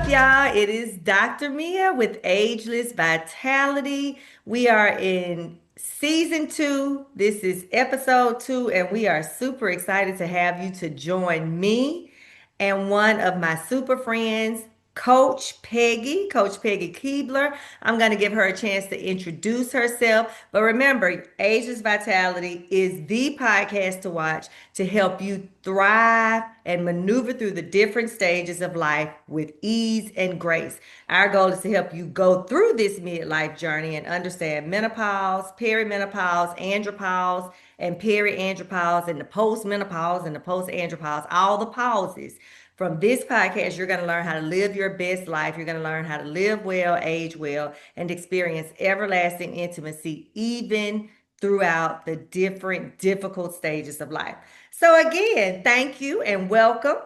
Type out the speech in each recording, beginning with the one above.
up, y'all? It is Dr. Mia with Ageless Vitality. We are in season 2. This is episode 2, and we are super excited to have you to join me and one of my super friends, Coach Peggy Keebler. I'm going to give her a chance to introduce herself. But remember, Asia's Vitality is the podcast to watch to help you thrive and maneuver through the different stages of life with ease and grace. Our goal is to help you go through this midlife journey and understand menopause, perimenopause, andropause, and periandropause, and the postmenopause and the postandropause, all the pauses. From this podcast, you're going to learn how to live your best life. You're going to learn how to live well, age well, and experience everlasting intimacy, even throughout the different difficult stages of life. So, again, thank you and welcome.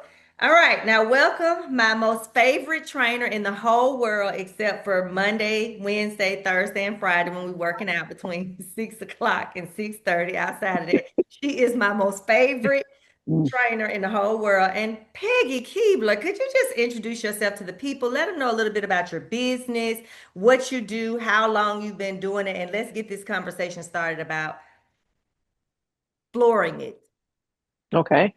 All right, now welcome my most favorite trainer in the whole world, except for Monday, Wednesday, Thursday, and Friday when we're working out between 6 o'clock and 6:30. Outside of that, she is my most favorite Mm. trainer in the whole world. And Peggy Keebler, could you just introduce yourself to the people? Let them know a little bit about your business, what you do, how long you've been doing it, and let's get this conversation started about flooring it. Okay.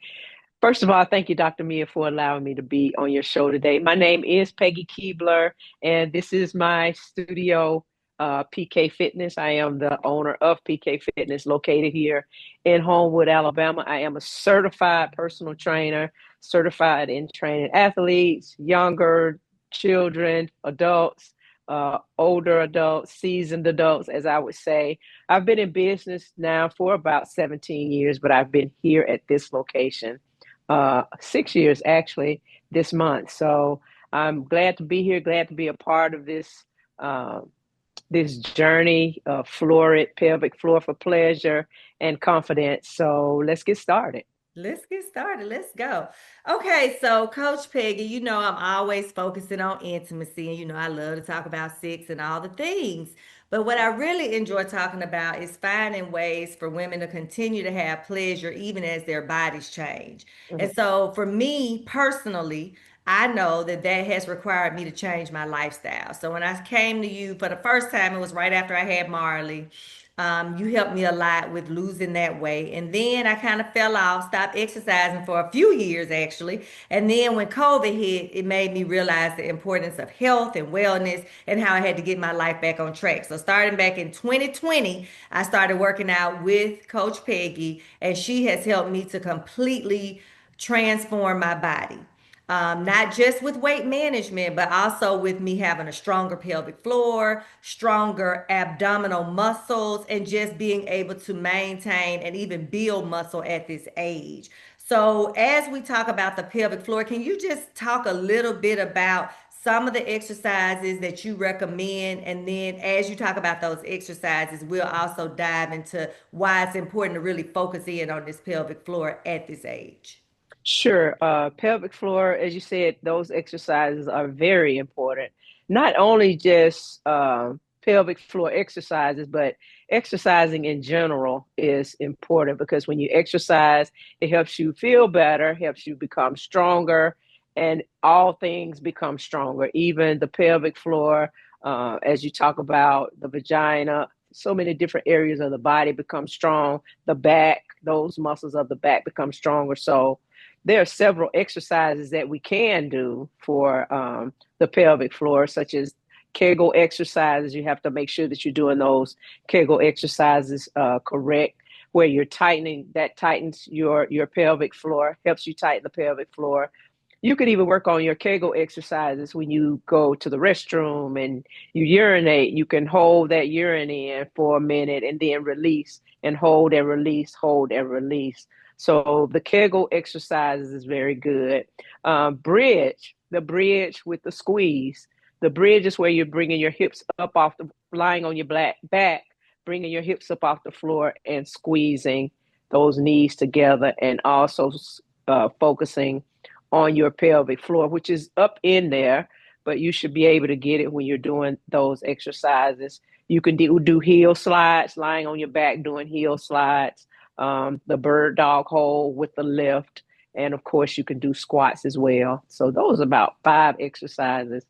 First of all, thank you, Dr. Mia, for allowing me to be on your show today. My name is Peggy Keebler, and this is my studio, PK Fitness. I am the owner of PK Fitness, located here in Homewood, Alabama. I am a certified personal trainer, certified in training athletes, younger children, adults, older adults, seasoned adults, as I would say. I've been in business now for about 17 years, but I've been here at this location 6 years actually this month. So I'm glad to be here, glad to be a part of uh, this journey of pelvic floor for pleasure and confidence. So let's get started. Let's get started. Let's go. Okay, so Coach Peggy, you know I'm always focusing on intimacy, and you know I love to talk about sex and all the things. But what I really enjoy talking about is finding ways for women to continue to have pleasure even as their bodies change. And Mhm. so for me personally, I know that that has required me to change my lifestyle. So when I came to you for the first time, it was right after I had Marley. You helped me a lot with losing that weight. And then I kind of fell off, stopped exercising for a few years actually. And then when COVID hit, it made me realize the importance of health and wellness and how I had to get my life back on track. So starting back in 2020, I started working out with Coach Peggy, and she has helped me to completely transform my body. Not just with weight management, but also with me having a stronger pelvic floor, stronger abdominal muscles, and just being able to maintain and even build muscle at this age. So, as we talk about the pelvic floor, can you just talk a little bit about some of the exercises that you recommend? And then, as you talk about those exercises, we'll also dive into why it's important to really focus in on this pelvic floor at this age. Sure. Pelvic floor, as you said, those exercises are very important. Not only just pelvic floor exercises, but exercising in general is important because when you exercise, it helps you feel better, helps you become stronger, and all things become stronger, even the pelvic floor, as you talk about the vagina. So many different areas of the body become strong. The back, those muscles of the back become stronger. So, there are several exercises that we can do for the pelvic floor, such as Kegel exercises. You have to make sure that you're doing those Kegel exercises correct, where you're tightening, that tightens your pelvic floor, helps you tighten the pelvic floor. You could even work on your Kegel exercises when you go to the restroom and you urinate. You can hold that urine in for a minute and then release and hold and release, hold and release. So the Kegel exercises is very good. The bridge with the squeeze. The bridge is where you're bringing your hips up off the, lying on your back, bringing your hips up off the floor and squeezing those knees together, and also focusing on your pelvic floor, which is up in there, but you should be able to get it when you're doing those exercises. You can do heel slides, lying on your back, doing heel slides, the bird dog hold with the lift, And of course, you can do squats as well. So those are about 5 exercises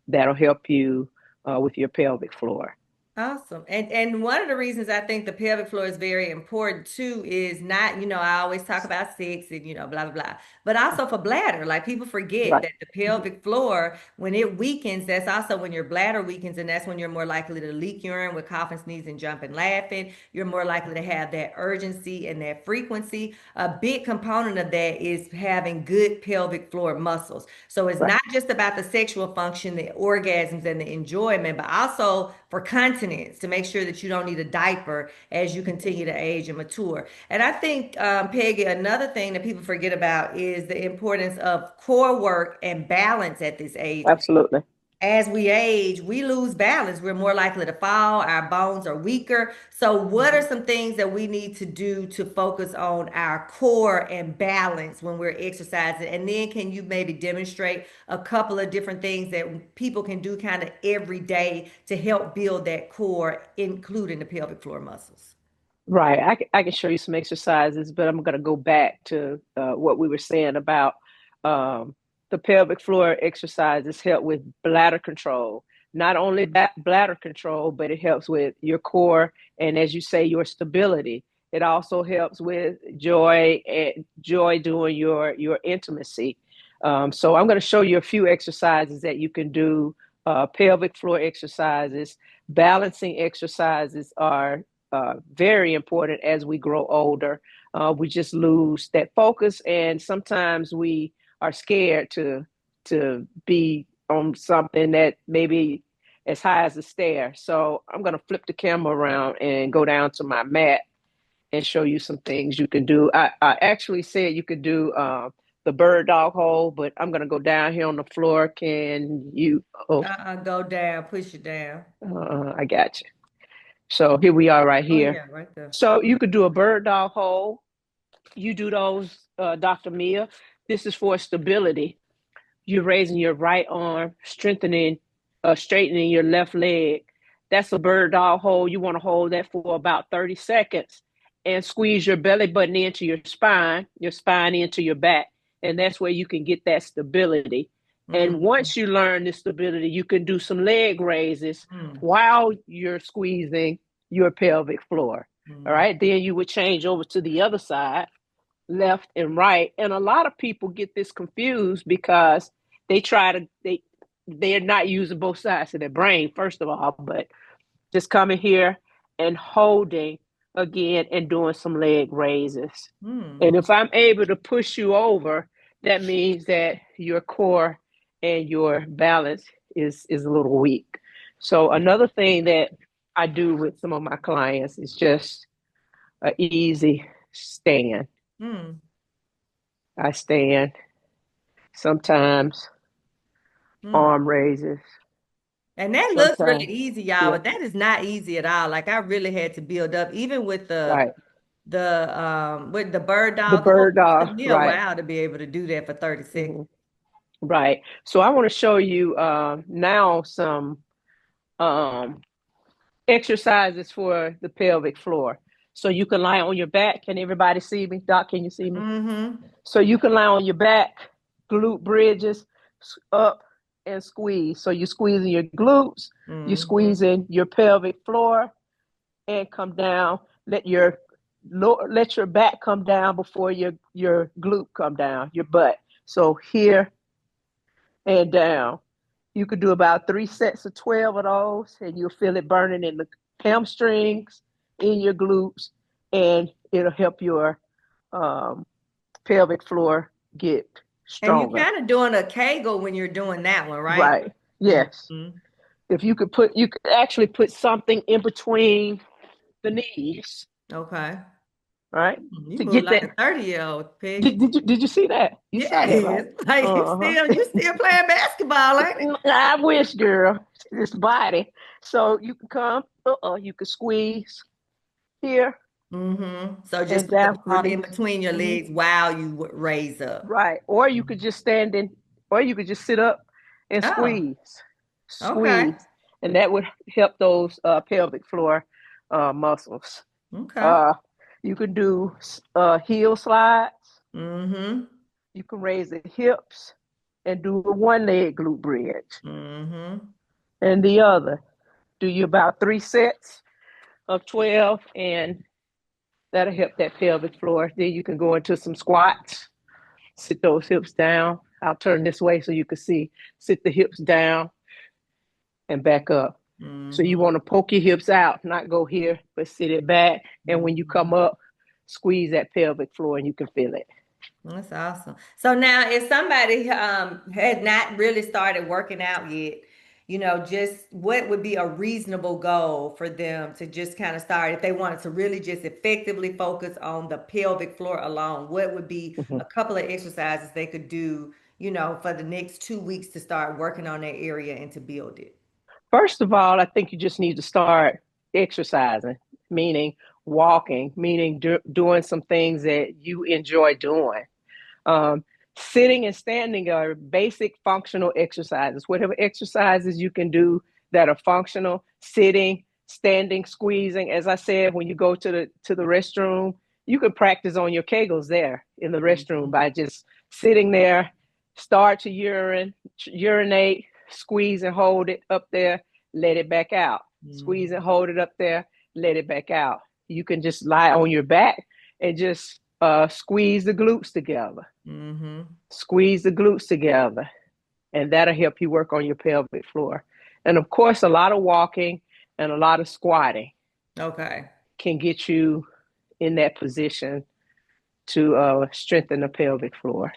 that'll help you with your pelvic floor. Awesome. And one of the reasons I think the pelvic floor is very important too is not, I always talk about sex and, blah, blah, blah, but also for bladder. Like people forget Right. that the pelvic floor, when it weakens, that's also when your bladder weakens, and that's when you're more likely to leak urine with coughing, sneezing, jumping, laughing. You're more likely to have that urgency and that frequency. A big component of that is having good pelvic floor muscles. So it's Right. not just about the sexual function, the orgasms, and the enjoyment, but also for continence to make sure that you don't need a diaper as you continue to age and mature. And I think, Peggy, another thing that people forget about is the importance of core work and balance at this age. Absolutely. As we age, we lose balance. We're more likely to fall. Our bones are weaker. So, what are Mhm. some things that we need to do to focus on our core and balance when we're exercising? And then, can you maybe demonstrate a couple of different things that people can do kind of every day to help build that core, including the pelvic floor muscles? Right. I can show you some exercises, but I'm going to go back to what we were saying about um, the pelvic floor exercises help with bladder control. Not only that bladder control, but it helps with your core and, as you say, your stability. It also helps with joy and joy during your intimacy. So I'm going to show you a few exercises that you can do. Pelvic floor exercises, balancing exercises are very important as we grow older. We just lose that focus, and sometimes we are scared to be on something that maybe as high as a stair. So I'm going to flip the camera around and go down to my mat and show you some things you can do. I actually said you could do the bird dog hold, but I'm going to go down here on the floor. Can you? Oh, Go down, push it down. I got you. So here we are right Oh, here. yeah, right there. So you could do a bird dog hold. You do those, Dr. Mia. This is for stability. You're raising your right arm, straightening your left leg. That's a bird dog hold. You want to hold that for about 30 seconds and squeeze your belly button into your spine into your back. And that's where you can get that stability. And Mm, once you learn this stability, you can do some leg raises mm, while you're squeezing your pelvic floor. All mm. right. Then you would change over to the other side, left and right. And a lot of people get this confused because they try to they're not using both sides of their brain, first of all, but just coming here and holding again and doing some leg raises. Mm. And if I'm able to push you over, that means that your core and your balance is a little weak. So another thing that I do with some of my clients is just an easy stand. Mm. I stand, sometimes Mm. arm raises, And that looks really sometimes, easy, y'all, yeah, but that is not easy at all. Like I really had to build up, even with the right. with the bird The dog hold. bird It took dog, me a right. while to be able to do that for 30 seconds. Mhm. Right. So I want to show you now some um, exercises for the pelvic floor. So you can lie on your back. Can everybody see me? Doc, can you see me? Mm-hmm. So you can lie on your back, glute bridges up and squeeze. So you're squeezing your glutes, you're Mm-hmm. squeezing your pelvic floor, and come down. Let your back come down before your glute come down, your butt. So here and down. You could do about 3 sets of 12 of those, and you'll feel it burning in the hamstrings, in your glutes, and it'll help your um, pelvic floor get And you're stronger. kind of doing a Kegel when you're doing that one, right? Right. Yes. Mm-hmm. If you could actually put something in between the knees, Okay. right? You To move get like that. a 30-year-old, Peggy. Did you see that? You saw that, right? Yes. Like Uh-huh. you still playing basketball, ain't it? I wish, girl, this body. So you can come, you can squeeze here Mm-hmm. So just and put the down, ball in release. between your Hmm. legs while you raise up. Right. Or you could just stand in, or you could just sit up and Oh, squeeze, okay. squeeze, and that would help those pelvic floor muscles. Okay. Uh, you could do heel slides. Mm-hmm. You can raise the hips and do a one leg glute bridge. Mm-hmm. And the other, do you about 3 sets of 12, and that'll help that pelvic floor. Then you can go into some squats, sit those hips down. I'll turn this way so you can see. Sit the hips down and back up. So you Mm-hmm. want to poke your hips out, not go here, but sit it back. And when you Mm-hmm. come up, squeeze that pelvic floor and you can feel it. That's awesome. So now, if somebody had not really started working out yet, just what would be a reasonable goal for them to just kind of start if they wanted to really just effectively focus on the pelvic floor alone? What would be Mhm. a couple of exercises they could do, for the next 2 weeks to start working on that area and to build it? First of all, I think you just need to start exercising, meaning walking, meaning doing some things that you enjoy doing. Um, Sitting and standing are basic functional exercises. Whatever exercises you can do that are functional, sitting, standing, squeezing. As I said, when you go to the restroom, you can practice on your Kegels there in the restroom Mm-hmm. by just sitting there, start to urinate, squeeze and hold it up there, let it back out. Squeeze and hold it up there, let it back out. You can just lie on your back and just squeeze the glutes together. Mm-hmm. Squeeze the glutes together, and that'll help you work on your pelvic floor. And of course, a lot of walking and a lot of squatting Okay. can get you in that position to strengthen the pelvic floor.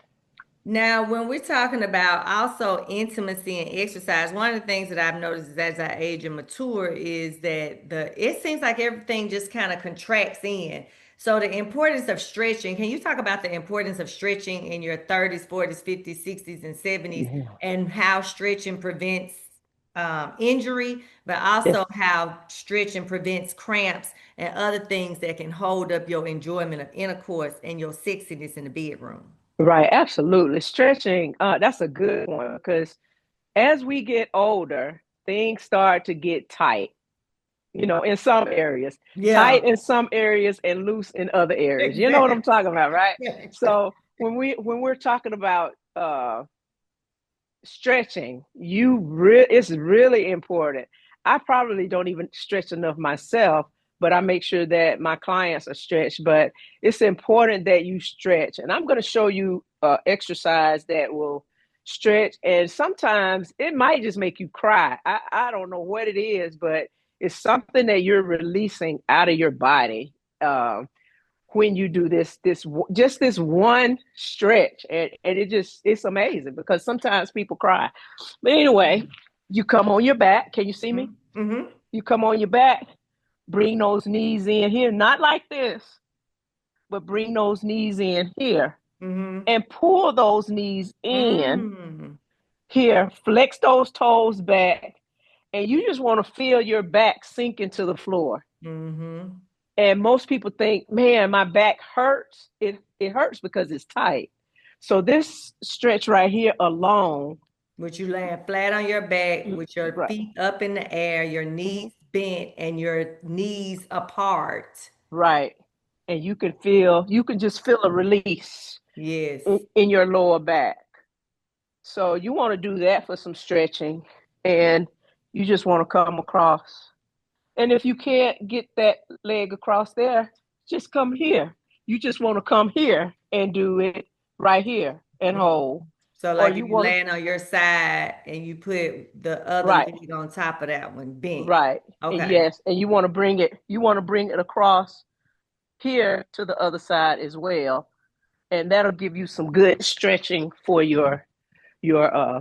Now, when we're talking about also intimacy and exercise, one of the things that I've noticed is as I age and mature is that it seems like everything just kind of contracts in. So the importance of stretching, can you talk about the importance of stretching in your 30s, 40s, 50s, 60s, and 70s Yeah. and how stretching prevents injury, but also Yes. how stretching prevents cramps and other things that can hold up your enjoyment of intercourse and your sexiness in the bedroom? Right, absolutely. Stretching, that's a good one because as we get older, things start to get tight, in some areas, Yeah. tight in some areas and loose in other areas. You know what I'm Exactly. talking about, right? So when we're talking about stretching, it's really important. I probably don't even stretch enough myself, but I make sure that my clients are stretched. But it's important that you stretch, and I'm going to show you exercise that will stretch, and sometimes it might just make you cry. I don't know what it is, but it's something that you're releasing out of your body. When you do this one stretch, and it's amazing because sometimes people cry. But anyway, you come on your back. Can you see me? Mm-hmm. You come on your back, bring those knees in here, not like this, but bring those knees in here Mm-hmm. and pull those knees in Mm-hmm. here, flex those toes back, and you just want to feel your back sink into the floor. Mm-hmm. And most people think, man, my back hurts. It hurts because it's tight. So this stretch right here alone, With you laying flat on your back with your right, feet up in the air, your mhm, knees bent and your knees apart. right, and you can just feel a release in, Yes. in your lower back. So you want to do that for some stretching, and you just want to come across. And if you can't get that leg across there, just come here. You just want to come here and do it right here and Mhm. hold. So Or like if you you want to, laying on your side and you put the other right, leg on top of that one bent. right. And Okay. yes, and you want to bring it across here to the other side as well. And that'll give you some good stretching for your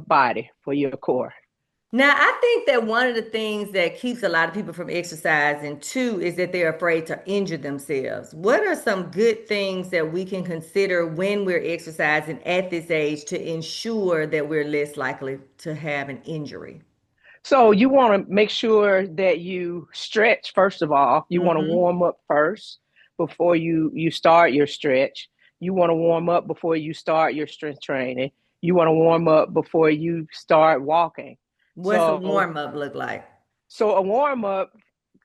body, for your core. Now, I think that one of the things that keeps a lot of people from exercising too is that they're afraid to injure themselves. What are some good things that we can consider when we're exercising at this age to ensure that we're less likely to have an injury? So you want to make sure that you stretch first of all. You want to Mm-hmm. warm up first before you start your stretch. You want to warm up before you start your strength training. You want to warm up before you start walking. What's a So warm up look like? so a warm up,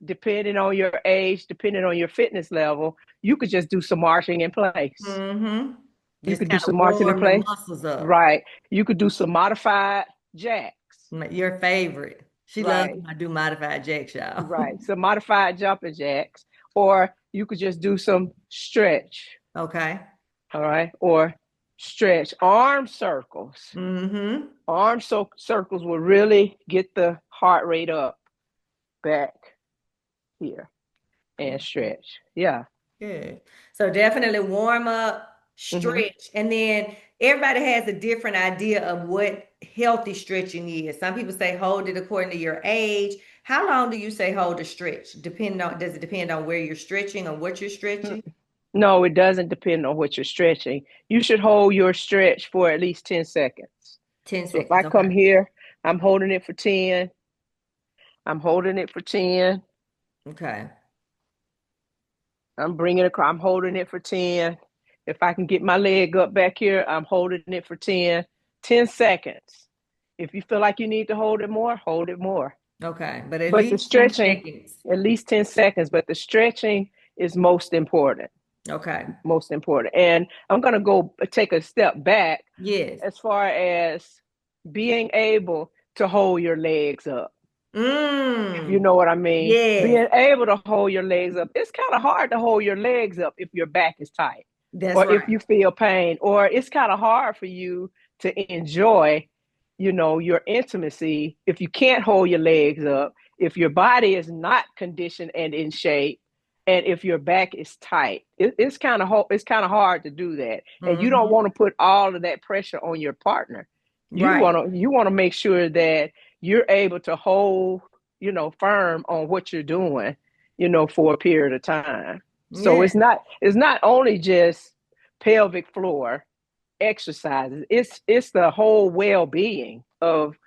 depending on your age, depending on your fitness level, you could just do some marching in place. Mm-hmm. You Just could do kind some of marching in warm the place. muscles up. Right. You could do some modified jacks. Your favorite. She loves Right. when I do modified jacks, y'all. Right. Some modified jumping jacks. Or you could just do some stretch. Okay. All right. Or stretch arm circles. Mm-hmm. Circles will really get the heart rate up back here and stretch. Yeah. Good. So definitely warm up, Hmm. stretch, and then everybody has a different idea of what healthy stretching is. Some people say hold it according to your age. How long do you say hold a stretch? Does it depend on where you're stretching or what you're stretching? No, it doesn't depend on what you're stretching. You should hold your stretch for at least 10 seconds. 10 So if I seconds. Okay. come here, I'm holding it for 10. I'm holding it for 10. Okay. I'm bringing it across. I'm holding it for 10. If I can get my leg up back here, I'm holding it for 10. 10 seconds. If you feel like you need to hold it more, hold it more. Okay. But at But the least 10 stretching, seconds. at least 10 seconds, but the stretching is most important. Okay. Most important. And I'm going to go take a step back Yes. as far as being able to hold your legs up. If you Mm. know what I mean, Yes. being able to hold your legs up. It's kind of hard to hold your legs up if your back is tight That's or if right. you feel pain, or it's kind of hard for you to enjoy, your intimacy if you can't hold your legs up, if your body is not conditioned and in shape, and if your back is tight. It's kind of hard to do that, and you don't Hmm. want to put all of that pressure on your partner. You Right. want to you want to make sure that you're able to hold, firm on what you're doing, for a period of time. So Yeah. it's not only just pelvic floor exercises. It's the whole well-being of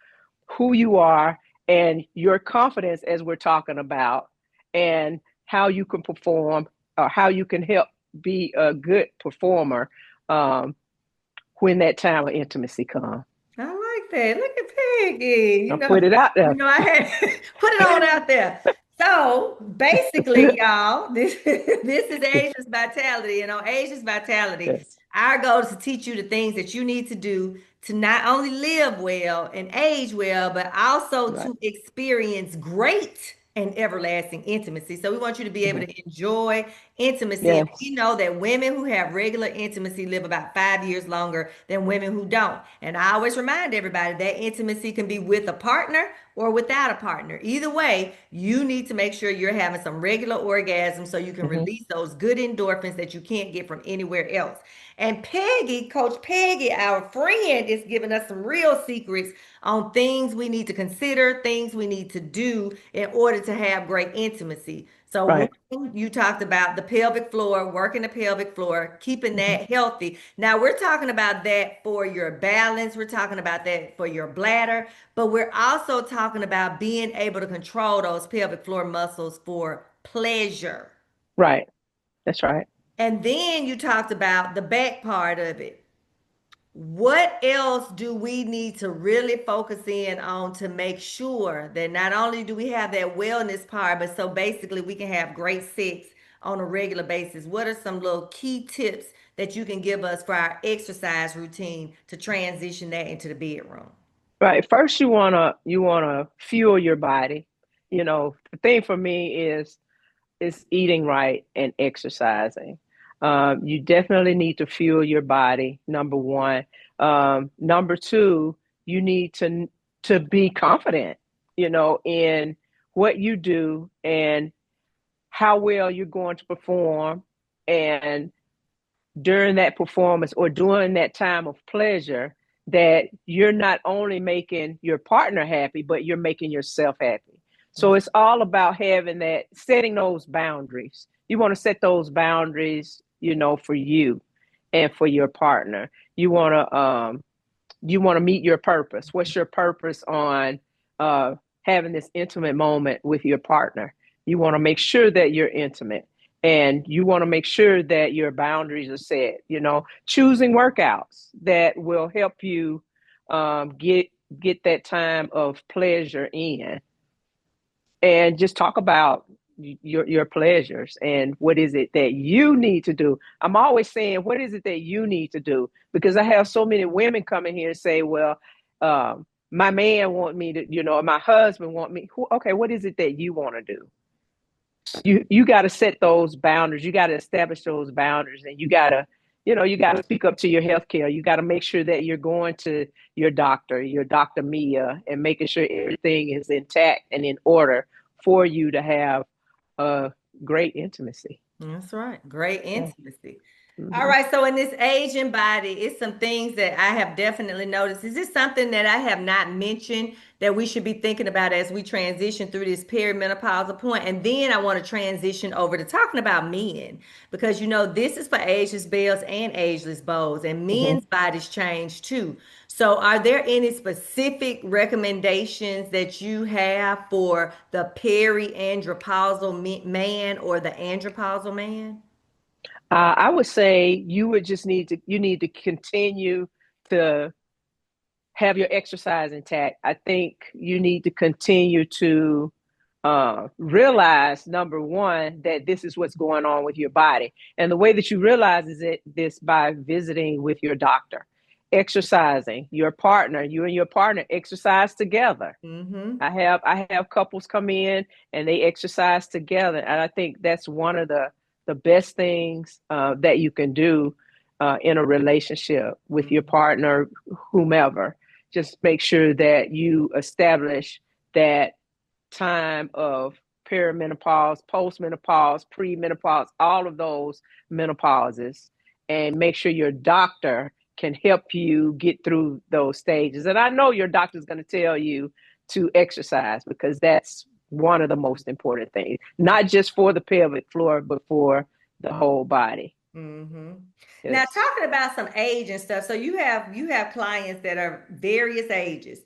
who you are and your confidence, as we're talking about, and how you can perform, or how you can help be a good performer, um, when that time of intimacy comes. I like that. Look at Peggy. I'll put it out there. I had put it on out there. So basically, y'all, this is Asia's Vitality. And on Asia's Vitality, Yes. our goal is to teach you the things that you need to do to not only live well and age well, but also Right. to experience great and everlasting intimacy. So we want you to be able Mhm. to enjoy intimacy. And we Yes. know that women who have regular intimacy live about 5 years longer than women who don't. And I always remind everybody that intimacy can be with a partner or without a partner. Either way, you need to make sure you're having some regular orgasms so you can Hmm. release those good endorphins that you can't get from anywhere else. And Peggy, Coach Peggy, our friend, is giving us some real secrets on things we need to consider, things we need to do in order to have great intimacy. So, one, Right. you talked about the pelvic floor, working the pelvic floor, keeping Hmm. that healthy. Now, we're talking about that for your balance, we're talking about that for your bladder, but we're also talking about being able to control those pelvic floor muscles for pleasure. Right. That's right. And then you talked about the back part of it. What else do we need to really focus in on to make sure that not only do we have that wellness part, but so basically we can have great sex on a regular basis? What are some little key tips that you can give us for our exercise routine to transition that into the bedroom? Right. First, you wanna fuel your body. The thing for me is eating right and exercising. You definitely need to fuel your body. Number one. Number two, you need to be confident, in what you do and how well you're going to perform, and during that performance or during that time of pleasure, that you're not only making your partner happy, but you're making yourself happy. So it's all about having that, setting those boundaries. You want to set those boundaries, for you and for your partner. You want to meet your purpose. What's your purpose on having this intimate moment with your partner? You want to make sure that you're intimate, and you want to make sure that your boundaries are set. Choosing workouts that will help you get that time of pleasure in, and just talk about your pleasures and what is it that you need to do. I'm always saying, what is it that you need to do? Because I have so many women come in here and say, well, my man want me to, my husband want me. Okay, what is it that you want to do? You got to set those boundaries. You got to establish those boundaries, and you got to speak up to your healthcare. You got to make sure that you're going to your doctor Mia, and making sure everything is intact and in order for you to have a great intimacy. That's right. Great Yeah. intimacy. All Mm-hmm. right. So in this aging body, it's some things that I have definitely noticed. Is this something that I have not mentioned that we should be thinking about as we transition through this perimenopausal point? And then I want to transition over to talking about men because this is for ageless bells and ageless bows, and Mm-hmm. men's bodies change too. So are there any specific recommendations that you have for the periandropausal man or the andropausal man? I would say you need to continue to have your exercise intact. I think you need to continue to realize, number one, that this is what's going on with your body. And the way that you realize is this by visiting with your doctor, exercising, you and your partner exercise together. Mm-hmm. I have couples come in and they exercise together, and I think that's one of the best things that you can do in a relationship with your partner, whomever. Just make sure that you establish that time of perimenopause, postmenopause, premenopause, all of those menopauses, and make sure your doctor can help you get through those stages. And I know your doctor's going to tell you to exercise because that's one of the most important things, not just for the pelvic floor, but for the whole body. Mm-hmm. Now, Yes. talking about some age and stuff, so you have clients that are various ages.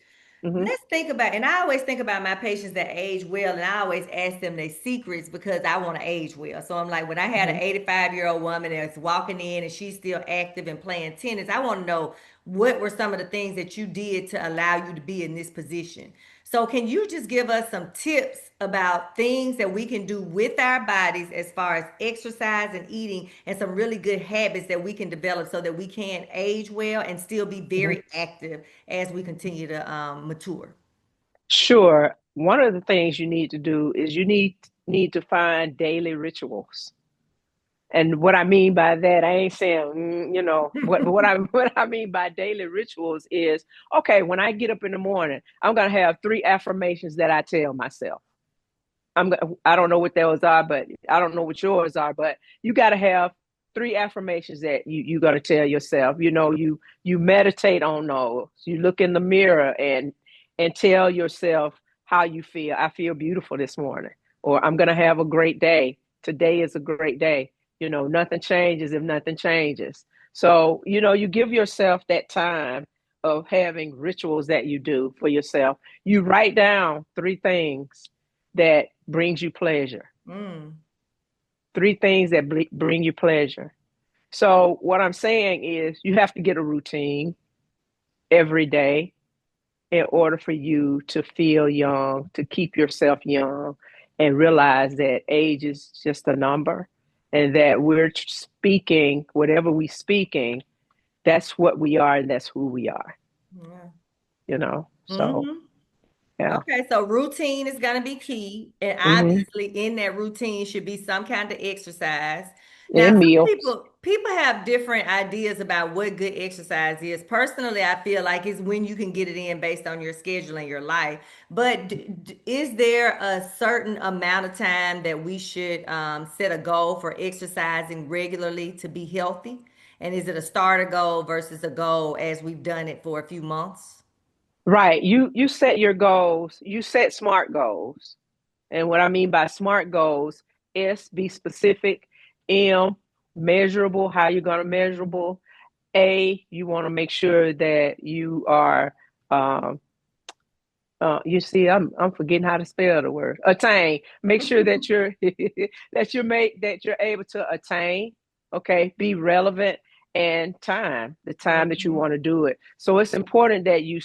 Mm-hmm. Let's think about, and I always think about my patients that age well, and I always ask them their secrets because I want to age well. So I'm like, when I had an Mm-hmm. 85-year-old woman that's walking in and she's still active and playing tennis, I want to know what were some of the things that you did to allow you to be in this position. So can you just give us some tips about things that we can do with our bodies as far as exercise and eating, and some really good habits that we can develop so that we can age well and still be Mm-hmm. very active as we continue to mature? Sure. One of the things you need to do is you need to find daily rituals. And what I mean by that, I ain't saying, what I mean by daily rituals is, okay, when I get up in the morning, I'm gonna have three affirmations that I tell myself. I don't know what those are, but I don't know what yours are, but you got to have three affirmations that you got to tell yourself. You meditate on those. You look in the mirror and tell yourself how you feel. I feel beautiful this morning, or I'm gonna have a great day. Today is a great day. Nothing changes if nothing changes. So you give yourself that time of having rituals that you do for yourself. You write down three things that brings you pleasure. Mm, Three things that bring you pleasure. So what I'm saying is you have to get a routine every day in order for you to feel young, to keep yourself young, and realize that age is just a number, and that we're speaking whatever we speaking, that's what we are and that's who we are, yeah. So Mm-hmm. yeah. Okay, so routine is going to be key, and Mm-hmm. obviously in that routine should be some kind of exercise. Now, And some meals. people have different ideas about what good exercise is. Personally, I feel like it's when you can get it in based on your schedule and your life. But is there a certain amount of time that we should set a goal for exercising regularly to be healthy? And is it a starter goal versus a goal as we've done it for a few months? Right. You set your goals, you set smart goals. And what I mean by smart goals, S, be specific. M, measurable, how you're going to measurable. A, you want to make sure that you are, um, you see, I'm forgetting how to spell the word attain. Make sure that you're that you're able to attain. Okay, be relevant, and the time that you Mhm. want to do it. So it's important that you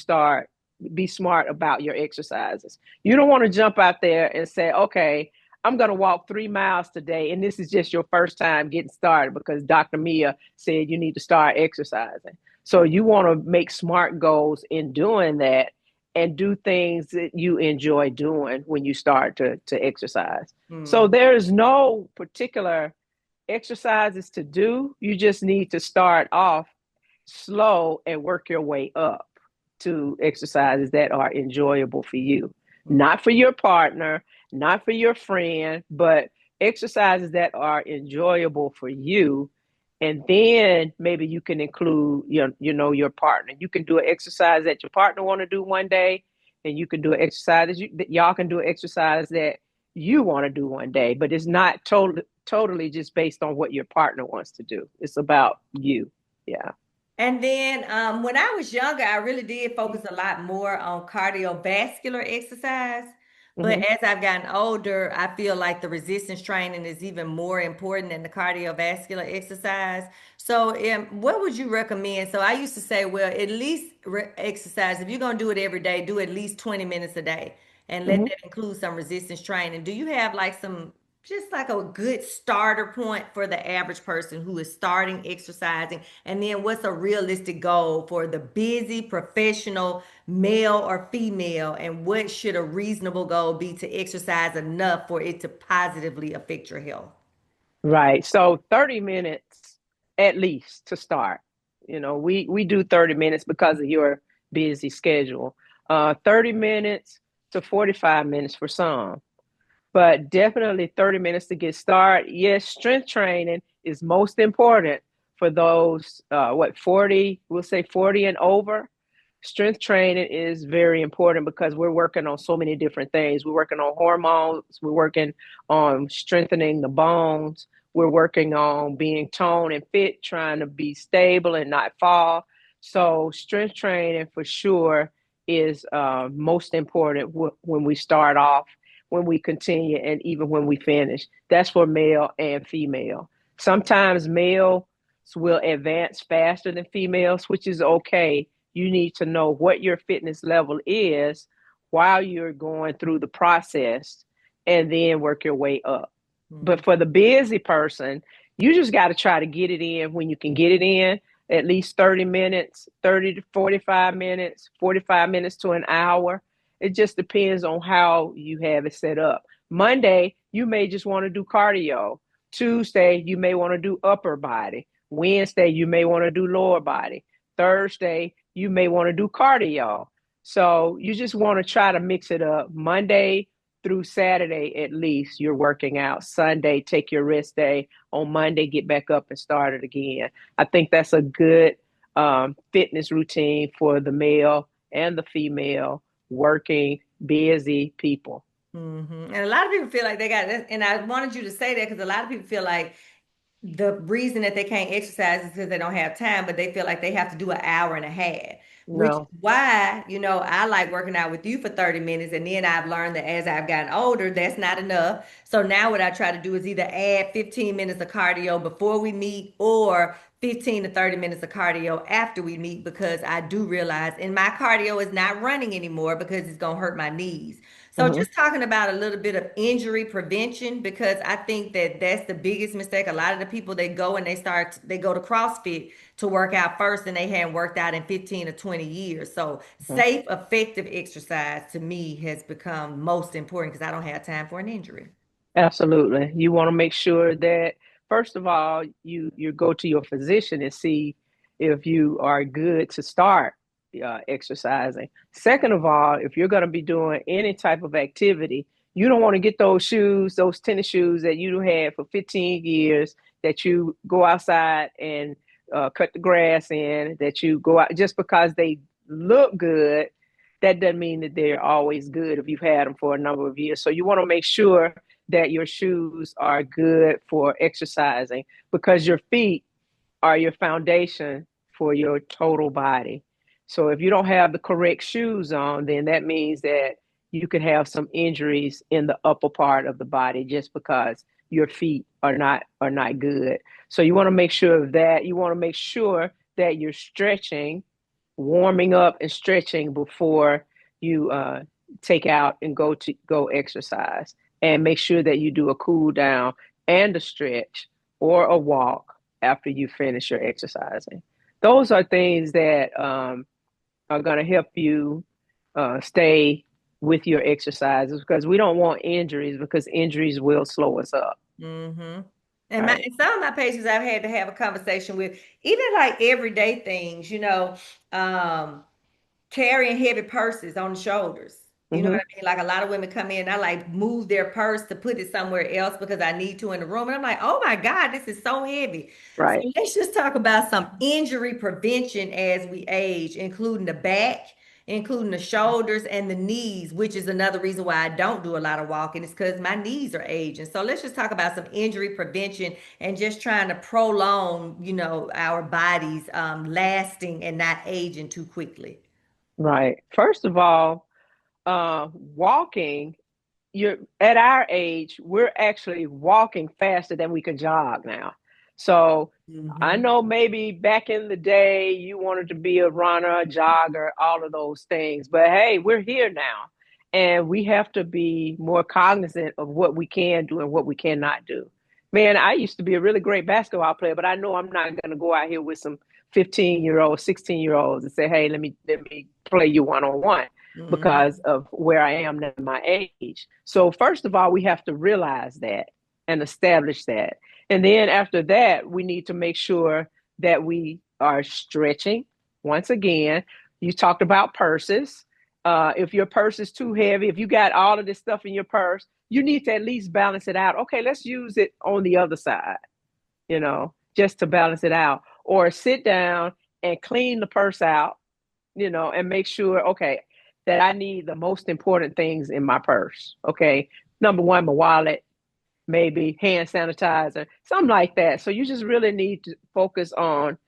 be smart about your exercises. You don't want to jump out there and say, okay, I'm going to walk 3 miles today. And this is just your first time getting started because Dr. Mia said you need to start exercising. So you want to make smart goals in doing that and do things that you enjoy doing when you start to exercise. So Mm. there's no particular exercises to do. You just need to start off slow and work your way up to exercises that are enjoyable for you, Mm. not for your partner, not for your friend, but exercises that are enjoyable for you. And then maybe you can include your partner. You can do an exercise that your partner want to do one day, and you can do an exercise that y'all can do an exercise that you want to do one day. But it's not totally just based on what your partner wants to do. It's about you. Yeah. And then when I was younger, I really did focus a lot more on cardiovascular exercise. But Hmm. as I've gotten older, I feel like the resistance training is even more important than the cardiovascular exercise. So, what would you recommend? So, I used to say, well, at least exercise, if you're going to do it every day, do at least 20 minutes a day and let Hmm. that include some resistance training. Do you have like just like a good starter point for the average person who is starting exercising? And then what's a realistic goal for the busy professional male or female? And what should a reasonable goal be to exercise enough for it to positively affect your health? Right. So 30 minutes at least to start. We do 30 minutes because of your busy schedule. 30 minutes to 45 minutes for some, but definitely 30 minutes to get started. Yes, strength training is most important for those, 40, we'll say 40 and over. Strength training is very important because we're working on so many different things. We're working on hormones, we're working on strengthening the bones, we're working on being toned and fit, trying to be stable and not fall. So, strength training for sure is most important when we start off, when we continue, and even when we finish. That's for male and female. Sometimes males will advance faster than females, which is okay. You need to know what your fitness level is while you're going through the process and then work your way up. But Mhm. for the busy person, you just got to try to get it in when you can get it in, at least 30 minutes, 30 to 45 minutes, 45 minutes to an hour. It just depends on how you have it set up. Monday, you may just want to do cardio. Tuesday, you may want to do upper body. Wednesday, you may want to do lower body. Thursday, you may want to do cardio. So you just want to try to mix it up. Monday through Saturday, at least, you're working out. Sunday, take your rest day. On Monday, get back up and start it again. I think that's a good fitness routine for the male and the female working, busy people. And a lot of people feel like they got, and I wanted you to say that because a lot of people feel like the reason that they can't exercise is because they don't have time, but they feel like they have to do an hour and a half, which is No. why, I like working out with you for 30 minutes. And then I've learned that as I've gotten older, that's not enough. So now what I try to do is either add 15 minutes of cardio before we meet or 15 to 30 minutes of cardio after we meet because I do realize, and my cardio is not running anymore because it's going to hurt my knees. So Mm-hmm. just talking about a little bit of injury prevention because I think that that's the biggest mistake. A lot of the people they go and they go to CrossFit to work out first and they hadn't worked out in 15 or 20 years. So Mm-hmm. safe, effective exercise to me has become most important because I don't have time for an injury. Absolutely. You want to make sure that first of all, you go to your physician and see if you are good to start exercising. Second of all, if you're going to be doing any type of activity, you don't want to get those shoes, those tennis shoes that you had for 15 years, that you go outside and cut the grass in, that you go out just because they look good. That doesn't mean that they're always good if you've had them for a number of years. So you want to make sure that your shoes are good for exercising because your feet are your foundation for your total body. So if you don't have the correct shoes on, then that means that you could have some injuries in the upper part of the body just because your feet are not good. So you want to make sure of that. You want to make sure that you're stretching, warming up and stretching before you take out and go exercise. and make sure that you do a cool down and a stretch or a walk after you finish your exercising. Those are things that are going to help you stay with your exercises because we don't want injuries because injuries will slow us up. Mm-hmm. Right. And some of my patients I've had to have a conversation with, even like everyday things, um, carrying heavy purses on the shoulders. You know what Hmm. I mean? Like a lot of women come in, I like move their purse to put it somewhere else because I need to in the room. And I'm like, oh my God, this is so heavy. So Right. let's just talk about some injury prevention as we age, including the back, including the shoulders and the knees, which is another reason why I don't do a lot of walking, is because my knees are aging. So let's just talk about some injury prevention and just trying to prolong, our bodies lasting and not aging too quickly. Right. First of all, walking, you're at our age, we're actually walking faster than we can jog now. So I Hmm. know maybe back in the day you wanted to be a runner, a jogger, all of those things. But hey, we're here now. And we have to be more cognizant of what we can do and what we cannot do. Man, I used to be a really great basketball player, but I know I'm not going to go out here with some 15-year-olds, 16-year-olds and say, hey, let me play you one on one because Hmm. of where I am at my age. So first of all, we have to realize that and establish that. And then after that, we need to make sure that we are stretching. Once again, you talked about purses. If your purse is too heavy, if you got all of this stuff in your purse, you need to at least balance it out. Okay, let's use it on the other side, just to balance it out. Or sit down and clean the purse out, and make sure, okay, that I need the most important things in my purse. Okay. Number one, my wallet, maybe hand sanitizer, something like that. So you just really need to focus on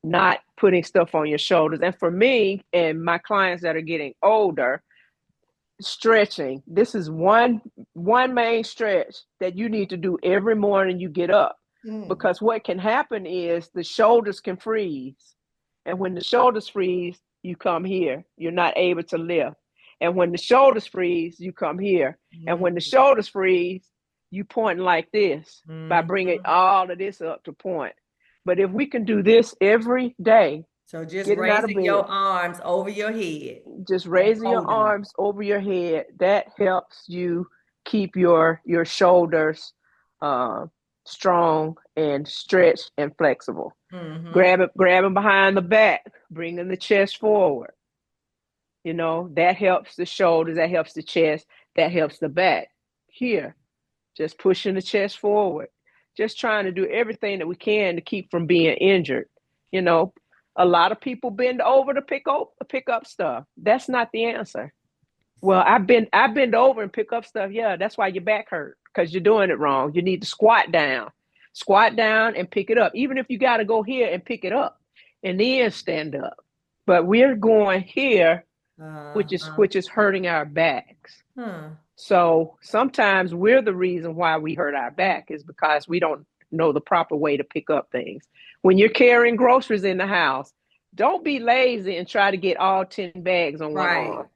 not putting stuff on your shoulders. And for me and my clients that are getting older, stretching. This is one main stretch that you need to do every morning you get up. Mm. Because what can happen is the shoulders can freeze. And when the shoulders freeze, you come here. You're not able to lift. And when the shoulders freeze, you come here. And when the Mm. shoulders freeze, you point like this by bringing Mhm. all of this up to point. But if we can do this every day, So just getting out of raising bed, your arms over your head just and raising your holding them. arms over your head, that helps you keep your shoulders uh, strong and stretched and flexible. Hmm. Grab it behind the back, bringing the chest forward. That helps the shoulders, that helps the chest, that helps the back. Here, just pushing the chest forward, just trying to do everything that we can to keep from being injured. You know, a lot of people bend over to pick up stuff. That's not the answer. Well, I bend over and pick up stuff. Yeah, that's why your back hurt because you're doing it wrong. You need to squat down and pick it up. Even if you got to go here and pick it up, and then stand up. But we're going here, which is Uh-huh. which is hurting our backs. Huh. So sometimes we're the reason why we hurt our back is because we don't know the proper way to pick up things. When you're carrying groceries in the house, don't be lazy and try to get all 10 bags on one Right. arm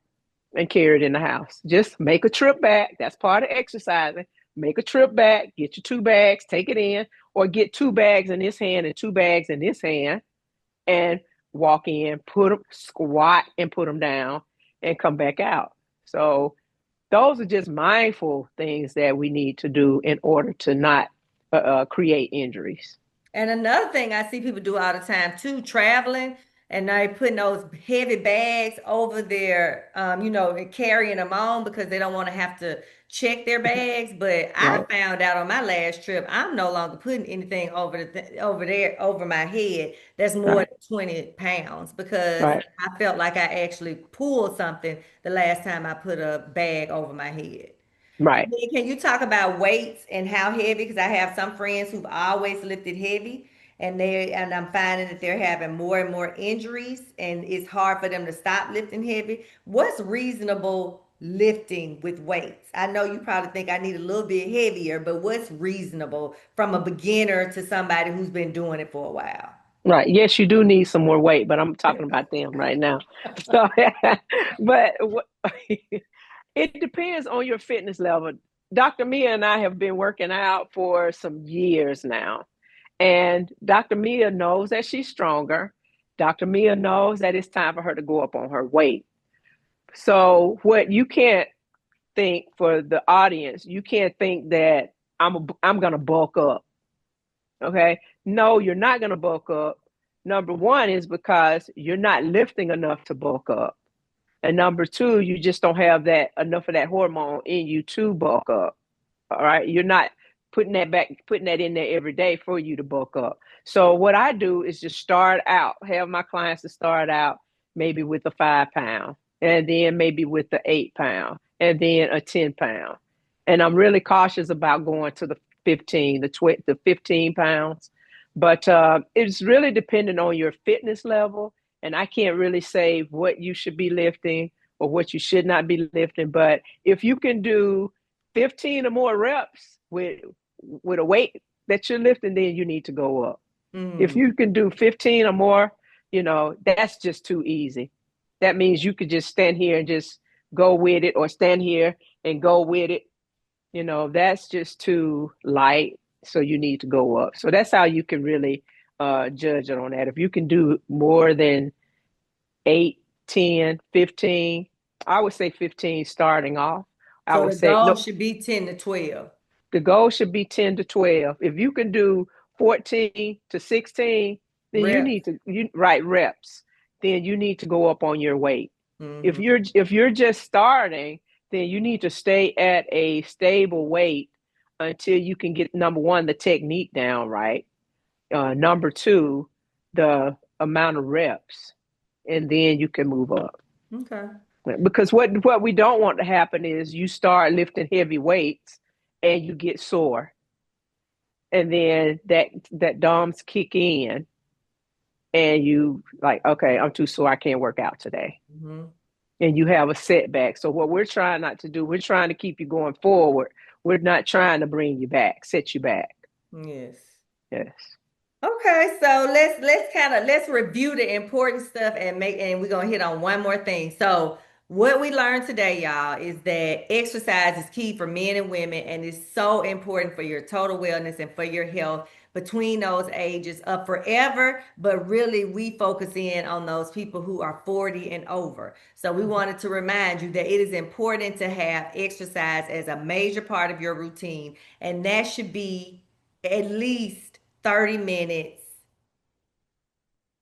and carry it in the house. Just make a trip back. That's part of exercising. Make a trip back, get your 2 bags, take it in, or get 2 bags in this hand and 2 bags in this hand and walk in, put them, squat and put them down and come back out. So those are just mindful things that we need to do in order to not create injuries. And another thing I see people do all the time too, traveling, and they putting those heavy bags over their, and carrying them on because they don't want to have to check their bags. But I Right, found out on my last trip, I'm no longer putting anything over there over my head that's more right, than 20 pounds because right, I felt like I actually pulled something the last time I put a bag over my head. And right. then can you talk about weights and how heavy? Because I have some friends who've always lifted heavy, and I'm finding that they're having more and more injuries, and it's hard for them to stop lifting heavy. What's reasonable lifting with weights? I know you probably think I need a little bit heavier, but what's reasonable from a beginner to somebody who's been doing it for a while? Right. Yes, you do need some more weight, but I'm talking about them right now. So, but it depends on your fitness level. Dr. Mia and I have been working out for some years now. And Dr. Mia knows that she's stronger. Dr. Mia knows that it's time for her to go up on her weight. So, what you can't think for the audience, you can't think that I'm going to bulk up. Okay. No, you're not going to bulk up. Number one is because you're not lifting enough to bulk up. And number two, you just don't have that enough of that hormone in you to bulk up. All right. You're not putting that in there every day for you to bulk up. So what I do is just start out, have my clients to start out maybe with a 5 pound, and then maybe with the 8 pound, and then a 10 pound. And I'm really cautious about going to the 15, the 15 pounds. But it's really dependent on your fitness level. And I can't really say what you should be lifting or what you should not be lifting. But if you can do 15 or more reps with a weight that you're lifting, then you need to go up. If Mm. you can do 15 or more, that's just too easy. That means you could just stand here and just go with it, or stand here and go with it. That's just too light. So you need to go up. So that's how you can really judge it on that. If you can do more than 8, 10, 15, I would say 15 starting off. I So would the say goal no, should be 10 to 12 the goal should be 10 to 12. If you can do 14 to 16, then you reps. need to you right reps. Then you need to go up on your weight. If Hmm. you're just starting, then you need to stay at a stable weight until you can get, number one, the technique down right. Number two, the amount of reps, and then you can move up. Okay. Because what we don't want to happen is you start lifting heavy weights and you get sore, and then that DOMS kick in, and you like, okay, I'm too sore, I can't work out today, Hmm. and you have a setback. So what we're trying not to do, we're trying to keep you going forward. We're not trying to bring you back, set you back. Yes. Yes, Okay, so let's review the important stuff and we're gonna hit on one more thing. So what we learned today, y'all, is that exercise is key for men and women, and it's so important for your total wellness and for your health between those ages of forever. But really, we focus in on those people who are 40 and over. So we wanted to remind you that it is important to have exercise as a major part of your routine, and that should be at least 30 minutes,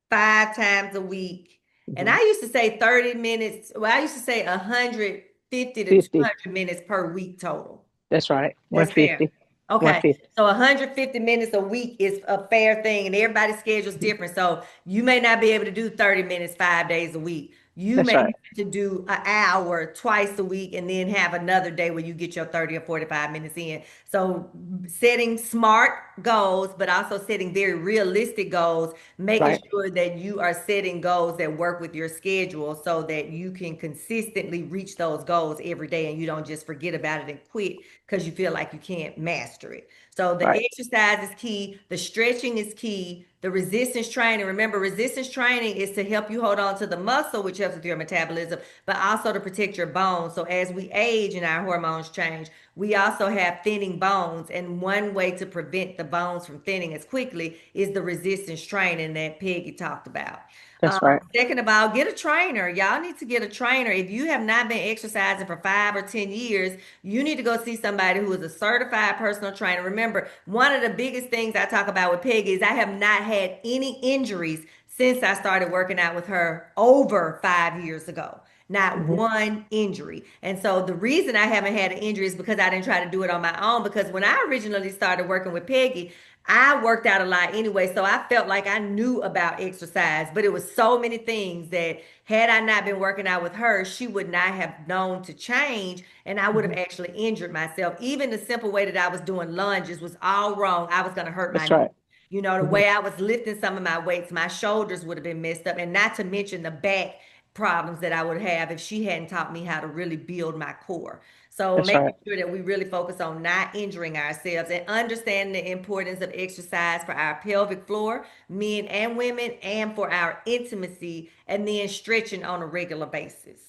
5 times a week. And I mm-hmm. used to say 30 minutes. Well, I used to say 150 to 50. 200 minutes per week total. That's right. That's fair. 150. Okay. 150. So 150 minutes a week is a fair thing, and everybody's schedule is different. So you may not be able to do 30 minutes 5 days a week. You That's may right. have to do an hour twice a week and then have another day where you get your 30 or 45 minutes in. So setting smart goals, but also setting very realistic goals, making Right. sure that you are setting goals that work with your schedule so that you can consistently reach those goals every day and you don't just forget about it and quit because you feel like you can't master it. So the Right. exercise is key, the stretching is key, the resistance training. Remember, resistance training is to help you hold on to the muscle, which helps with your metabolism, but also to protect your bones. So as we age and our hormones change, we also have thinning bones. And one way to prevent the bones from thinning as quickly is the resistance training that Peggy talked about. That's right. Second of all, get a trainer. Y'all need to get a trainer. If you have not been exercising for 5 or 10 years, you need to go see somebody who is a certified personal trainer. Remember, one of the biggest things I talk about with Peggy is I have not had any injuries since I started working out with her over 5 years ago. Not Mm-hmm. one injury. And so the reason I haven't had an injury is because I didn't try to do it on my own. Because when I originally started working with Peggy, I worked out a lot anyway. So I felt like I knew about exercise, but it was so many things that had I not been working out with her, she would not have known to change. And I would have Mm-hmm. actually injured myself. Even the simple way that I was doing lunges was all wrong. I was going to hurt my That's knee. right. The Mm-hmm. way I was lifting some of my weights, my shoulders would have been messed up. And not to mention the back problems that I would have if she hadn't taught me how to really build my core. So That's making right. sure that we really focus on not injuring ourselves and understanding the importance of exercise for our pelvic floor, men and women, and for our intimacy, and then stretching on a regular basis.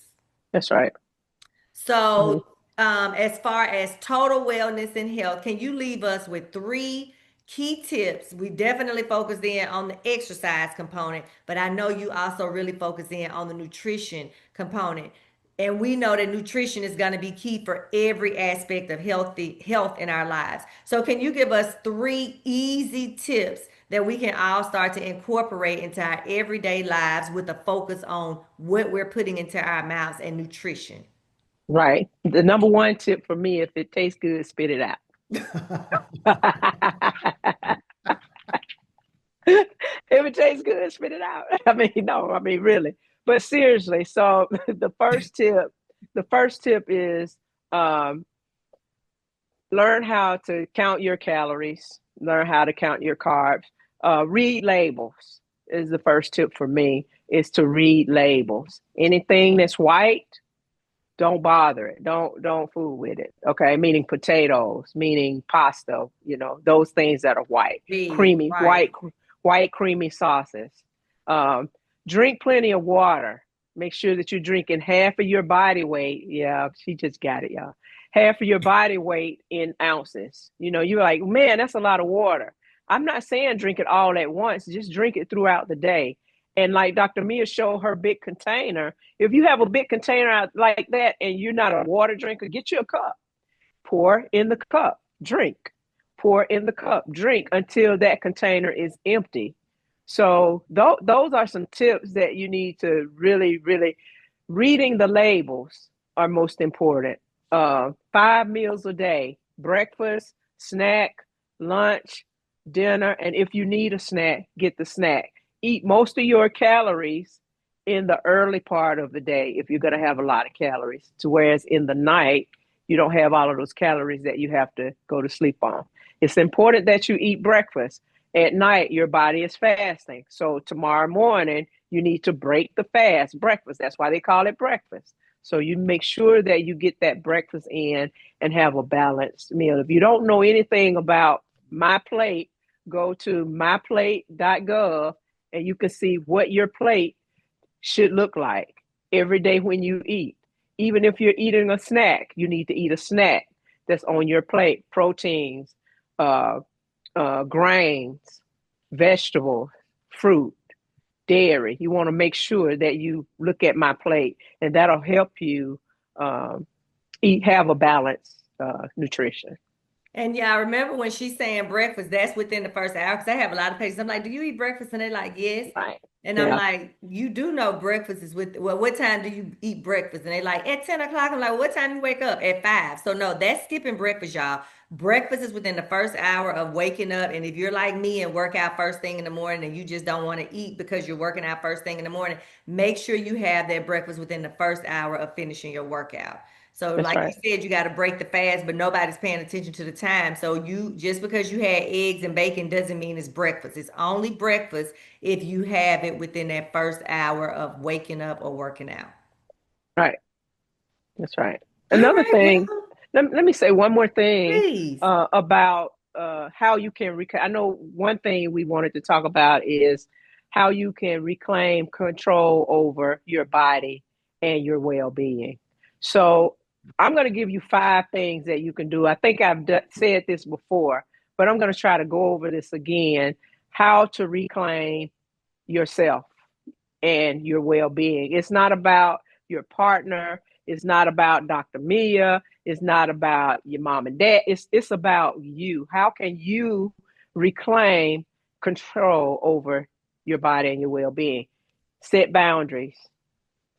That's right. So Mm-hmm. as far as total wellness and health, can you leave us with three key tips? We definitely focused in on the exercise component, but I know you also really focus in on the nutrition component. And we know that nutrition is going to be key for every aspect of healthy health in our lives. So can you give us three easy tips that we can all start to incorporate into our everyday lives with a focus on what we're putting into our mouths and nutrition? Right. The number one tip for me, if it tastes good, spit it out. If it tastes good, spit it out. I mean, no, I mean really. But seriously, so the first tip is um, learn how to count your calories, learn how to count your carbs. Read labels is the first tip for me, is to read labels. Anything that's white, don't bother it. Don't fool with it. Okay, meaning potatoes, meaning pasta, those things that are white, Big, creamy, right. white creamy sauces. Um, Drink plenty of water. Make sure that you're drinking half of your body weight. Yeah, she just got it, y'all. Half of your body weight in ounces. You're like, man, that's a lot of water. I'm not saying drink it all at once. Just drink it throughout the day. And like Dr. Mia showed her big container, if you have a big container out like that and you're not a water drinker, get you a cup. Pour in the cup, drink. Pour in the cup, drink until that container is empty. So those are some tips that you need to really, really reading the labels are most important. 5 meals a day: breakfast, snack, lunch, dinner, and if you need a snack, get the snack. Eat most of your calories in the early part of the day if you're going to have a lot of calories, to whereas in the night you don't have all of those calories that you have to go to sleep on. It's important that you eat breakfast. At night, your body is fasting. So tomorrow morning, you need to break the fast breakfast. That's why they call it breakfast. So you make sure that you get that breakfast in and have a balanced meal. If you don't know anything about My Plate, go to myplate.gov and you can see what your plate should look like every day when you eat. Even if you're eating a snack, you need to eat a snack that's on your plate: proteins, uh, grains, vegetables, fruit, dairy. You want to make sure that you look at My Plate, and that'll help you um, have a balanced nutrition. And yeah, I remember when she's saying breakfast, that's within the first hour. Because I have a lot of patients. I'm like, do you eat breakfast? And they're like, yes. Right. And I'm Yeah, like, you do know breakfast is well, what time do you eat breakfast? And they like, at 10 o'clock. I'm like, what time you wake up? At 5. So no, that's skipping breakfast, y'all. Breakfast is within the first hour of waking up. And if you're like me and work out first thing in the morning and you just don't want to eat because you're working out first thing in the morning, make sure you have that breakfast within the first hour of finishing your workout. So, that's like you right. said, you got to break the fast, but nobody's paying attention to the time. So, you just because you had eggs and bacon doesn't mean it's breakfast. It's only breakfast if you have it within that first hour of waking up or working out. Right. That's right. All Another right, thing, well, let me say one more thing please. about how you can I know one thing we wanted to talk about is how you can reclaim control over your body and your well-being. So I'm going to give you 5 things that you can do. I think said this before, but I'm going to try to go over this again: how to reclaim yourself and your well-being. It's not about your partner. It's not about Dr. Mia. It's not about your mom and dad. It's about you. How can you reclaim control over your body and your well-being? Set boundaries.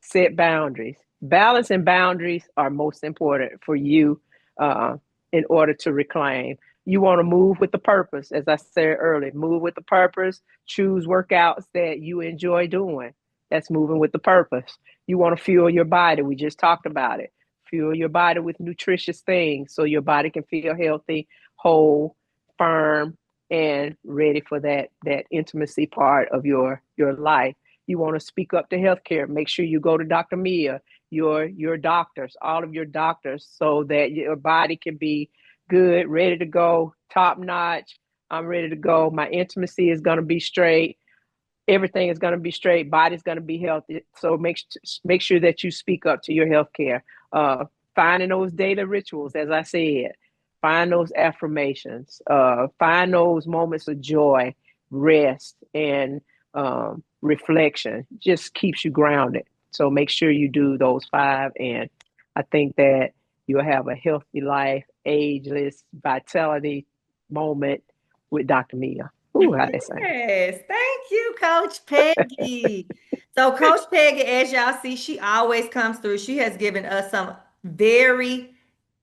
Set boundaries. Balance and boundaries are most important for you uh, in order to reclaim. You want to move with the purpose, as I said earlier. Move with the purpose. Choose workouts that you enjoy doing. That's moving with the purpose. You want to fuel your body. We just talked about it. Fuel your body with nutritious things so your body can feel healthy, whole, firm, and ready for that intimacy part of your life. You want to speak up to healthcare. Make sure you go to Dr. Mia, your doctors, all of your doctors, so that your body can be good, ready to go, top notch. I'm ready to go. My intimacy is going to be straight. Everything is going to be straight. Body's going to be healthy. So make sure that you speak up to your healthcare. finding those daily rituals, as I said, find those affirmations, find those moments of joy, rest, and reflection. Just keeps you grounded. So make sure you do those five, and I think that you'll have a healthy life, ageless vitality moment with Dr. Mia. Ooh, how that sound? Yes, thank you, Coach Peggy. So, Coach Peggy, as y'all see, she always comes through. She has given us some very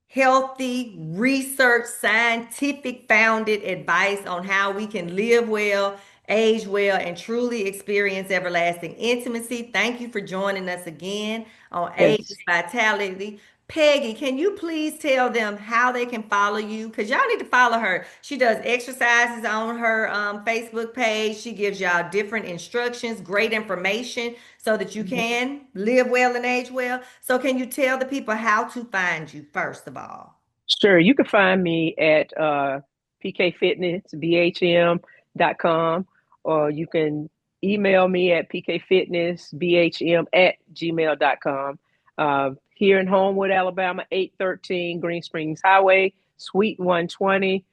healthy, research, scientific founded advice on how we can live well, age well, and truly experience everlasting intimacy. Thank you for joining us again on Age Yes. Vitality. Peggy, can you please tell them how they can follow you? Because y'all need to follow her. She does exercises on her Facebook page. She gives y'all different instructions, great information so that you can live well and age well. So, can you tell the people how to find you, first of all? Sure. You can find me at pkfitnessbhm.com, or you can email me at pkfitnessbhm@gmail.com. Here in Homewood, Alabama, 813 Green Springs Highway, Suite 120,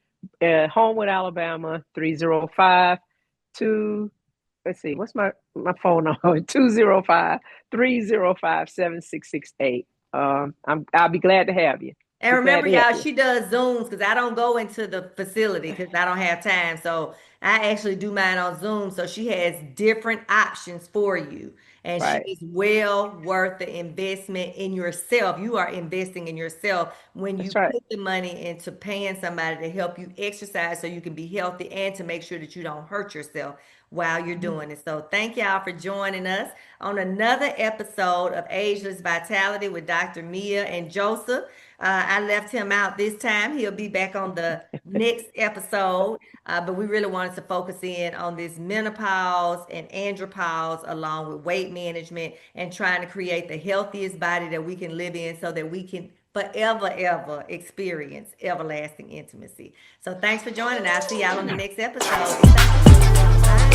Homewood, Alabama, 305 2. Let's see, what's my phone number? 205-305-7668. I'll be glad to have you. And Be glad remember, to help y'all, you. she does Zooms because I don't go into the facility because I don't have time. So I actually do mine on Zoom. So she has different options for you. And she Right. is well worth the investment in yourself. You are investing in yourself when you That's right. put the money into paying somebody to help you exercise so you can be healthy and to make sure that you don't hurt yourself while you're doing it. So thank y'all for joining us on another episode of Ageless Vitality with Dr. Mia and Joseph. I left him out this time. He'll be back on the next episode. But we really wanted to focus in on this menopause and andropause, along with weight management and trying to create the healthiest body that we can live in so that we can forever, ever experience everlasting intimacy. So thanks for joining. I'll see y'all on the next episode. Be safe. Bye.